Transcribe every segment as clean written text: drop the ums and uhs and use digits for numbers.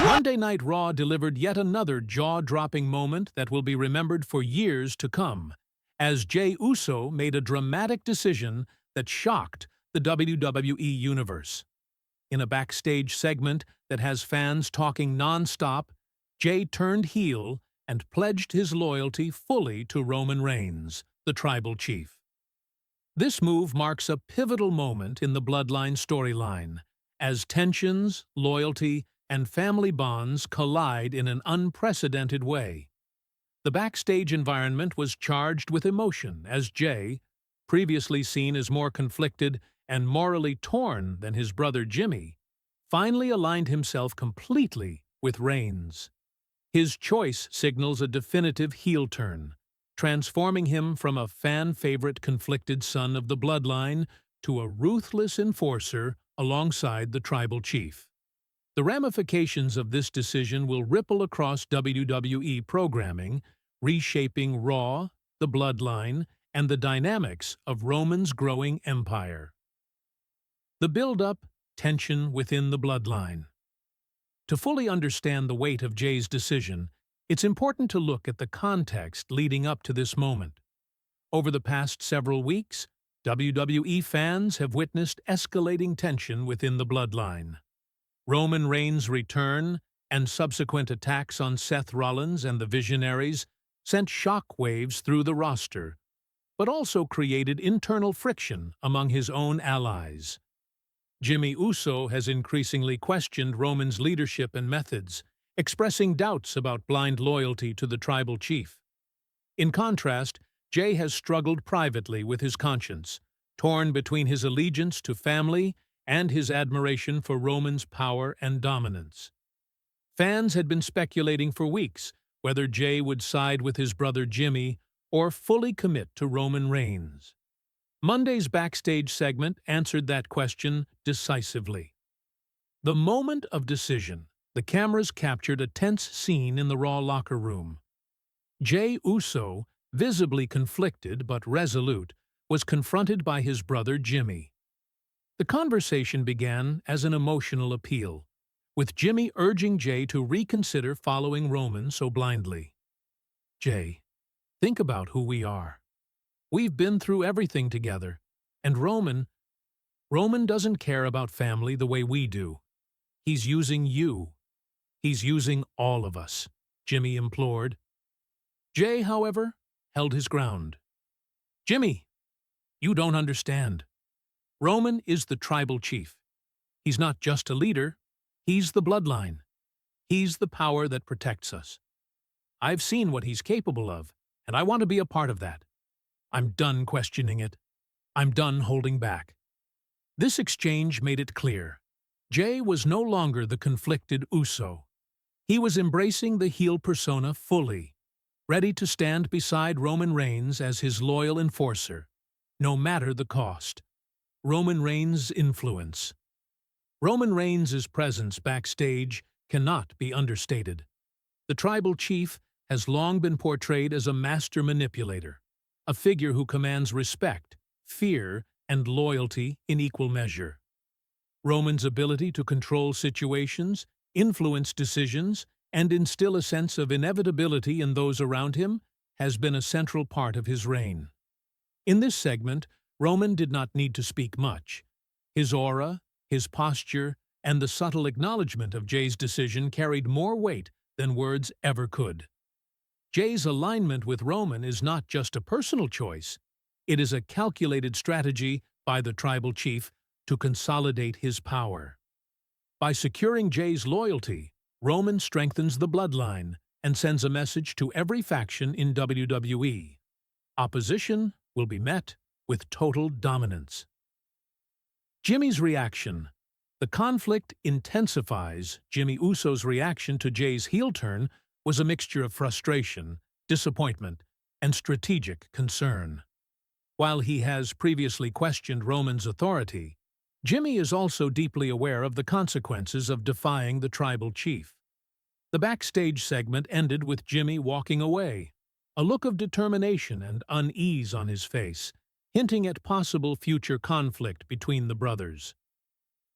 Monday Night Raw delivered yet another jaw-dropping moment that will be remembered for years to come, as Jey Uso made a dramatic decision that shocked the WWE Universe. In a backstage segment that has fans talking non-stop, Jey turned heel and pledged his loyalty fully to Roman Reigns, the Tribal Chief. This move marks a pivotal moment in the Bloodline storyline, as tensions, loyalty, and family bonds collide in an unprecedented way. The backstage environment was charged with emotion as Jey, previously seen as more conflicted and morally torn than his brother Jimmy, finally aligned himself completely with Reigns. His choice signals a definitive heel turn, transforming him from a fan-favorite conflicted son of the Bloodline to a ruthless enforcer alongside the Tribal Chief. The ramifications of this decision will ripple across WWE programming, reshaping Raw, the Bloodline, and the dynamics of Roman's growing empire. The build-up, tension within the Bloodline. To fully understand the weight of Jey's decision, it's important to look at the context leading up to this moment. Over the past several weeks, WWE fans have witnessed escalating tension within the Bloodline. Roman Reigns' return and subsequent attacks on Seth Rollins and the Visionaries sent shockwaves through the roster, but also created internal friction among his own allies. Jey Uso has increasingly questioned Roman's leadership and methods, expressing doubts about blind loyalty to the Tribal Chief. In contrast, Jey has struggled privately with his conscience, torn between his allegiance to family and his admiration for Roman's power and dominance. Fans had been speculating for weeks whether Jey would side with his brother Jimmy or fully commit to Roman Reigns. Monday's backstage segment answered that question decisively. The moment of decision, the cameras captured a tense scene in the Raw locker room. Jey Uso, visibly conflicted but resolute, was confronted by his brother Jimmy. The conversation began as an emotional appeal, with Jimmy urging Jey to reconsider following Roman so blindly. "Jey, think about who we are. We've been through everything together, and Roman doesn't care about family the way we do. He's using you. He's using all of us," Jimmy implored. Jey, however, held his ground. "Jimmy, you don't understand. Roman is the Tribal Chief. He's not just a leader, he's the Bloodline. He's the power that protects us. I've seen what he's capable of, and I want to be a part of that. I'm done questioning it. I'm done holding back." This exchange made it clear. Jey was no longer the conflicted Uso. He was embracing the heel persona fully, ready to stand beside Roman Reigns as his loyal enforcer, no matter the cost. Roman Reigns' influence. Roman Reigns' presence backstage cannot be understated. The Tribal Chief has long been portrayed as a master manipulator, a figure who commands respect, fear, and loyalty in equal measure. Roman's ability to control situations, influence decisions, and instill a sense of inevitability in those around him has been a central part of his reign. In this segment, Roman did not need to speak much. His aura, his posture, and the subtle acknowledgement of Jey's decision carried more weight than words ever could. Jey's alignment with Roman is not just a personal choice. It is a calculated strategy by the Tribal Chief to consolidate his power. By securing Jey's loyalty, Roman strengthens the Bloodline and sends a message to every faction in WWE. Opposition will be met with total dominance. Jimmy's reaction. The conflict intensifies. Jey Uso's reaction to Jey's heel turn was a mixture of frustration, disappointment, and strategic concern. While he has previously questioned Roman's authority, Jimmy is also deeply aware of the consequences of defying the Tribal Chief. The backstage segment ended with Jimmy walking away, a look of determination and unease on his face, hinting at possible future conflict between the brothers.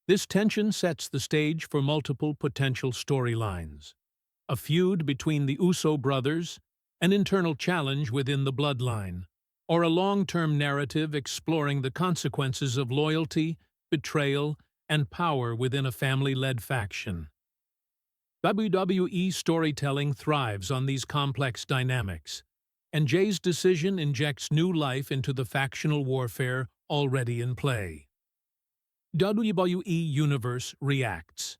This tension sets the stage for multiple potential storylines. A feud between the Uso brothers, an internal challenge within the Bloodline, or a long-term narrative exploring the consequences of loyalty, betrayal, and power within a family-led faction. WWE storytelling thrives on these complex dynamics, and Jey's decision injects new life into the factional warfare already in play. WWE Universe reacts.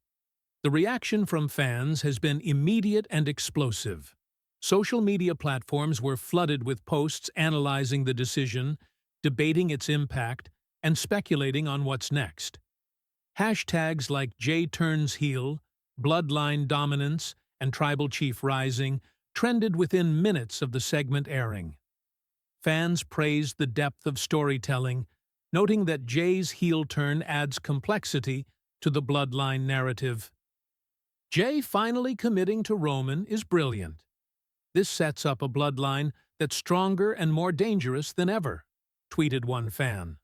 The reaction from fans has been immediate and explosive. Social media platforms were flooded with posts analyzing the decision, debating its impact, and speculating on what's next. Hashtags like Jey turns heel, Bloodline dominance, and Tribal Chief rising trended within minutes of the segment airing. Fans praised the depth of storytelling, noting that Jey's heel turn adds complexity to the Bloodline narrative. Jey finally committing to Roman is brilliant. This sets up a Bloodline that's stronger and more dangerous than ever, tweeted one fan.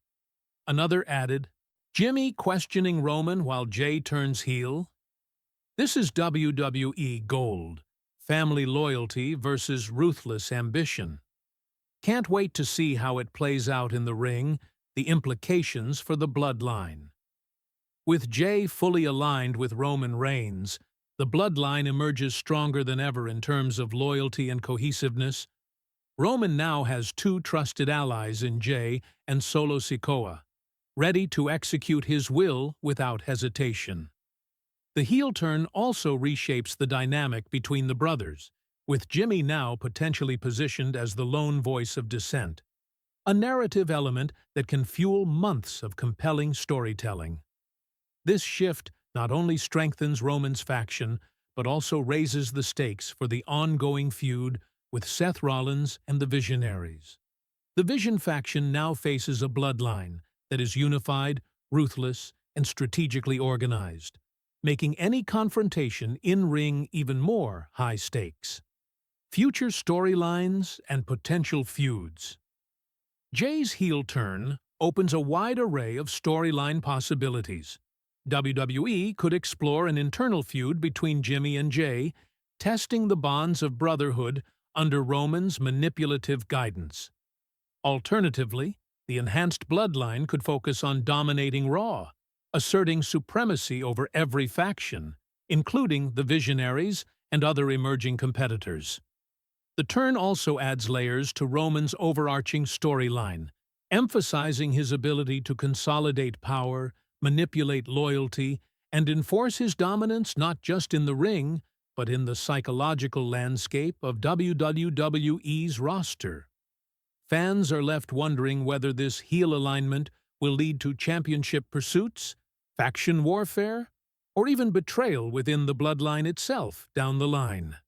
Another added, Jimmy questioning Roman while Jey turns heel? This is WWE gold. Family loyalty versus ruthless ambition. Can't wait to see how it plays out in the ring, the implications for the Bloodline. With Jey fully aligned with Roman Reigns, the Bloodline emerges stronger than ever in terms of loyalty and cohesiveness. Roman now has two trusted allies in Jey and Solo Sikoa, ready to execute his will without hesitation. The heel turn also reshapes the dynamic between the brothers, with Jimmy now potentially positioned as the lone voice of dissent, a narrative element that can fuel months of compelling storytelling. This shift not only strengthens Roman's faction, but also raises the stakes for the ongoing feud with Seth Rollins and the Visionaries. The Vision faction now faces a Bloodline that is unified, ruthless, and strategically organized, making any confrontation in-ring even more high stakes. Future storylines and potential feuds. Jey's heel turn opens a wide array of storyline possibilities. WWE could explore an internal feud between Jimmy and Jey, testing the bonds of brotherhood under Roman's manipulative guidance. Alternatively, the enhanced Bloodline could focus on dominating Raw, asserting supremacy over every faction, including the Visionaries and other emerging competitors. The turn also adds layers to Roman's overarching storyline, emphasizing his ability to consolidate power, manipulate loyalty, and enforce his dominance not just in the ring, but in the psychological landscape of WWE's roster. Fans are left wondering whether this heel alignment will lead to championship pursuits, faction warfare, or even betrayal within the Bloodline itself down the line.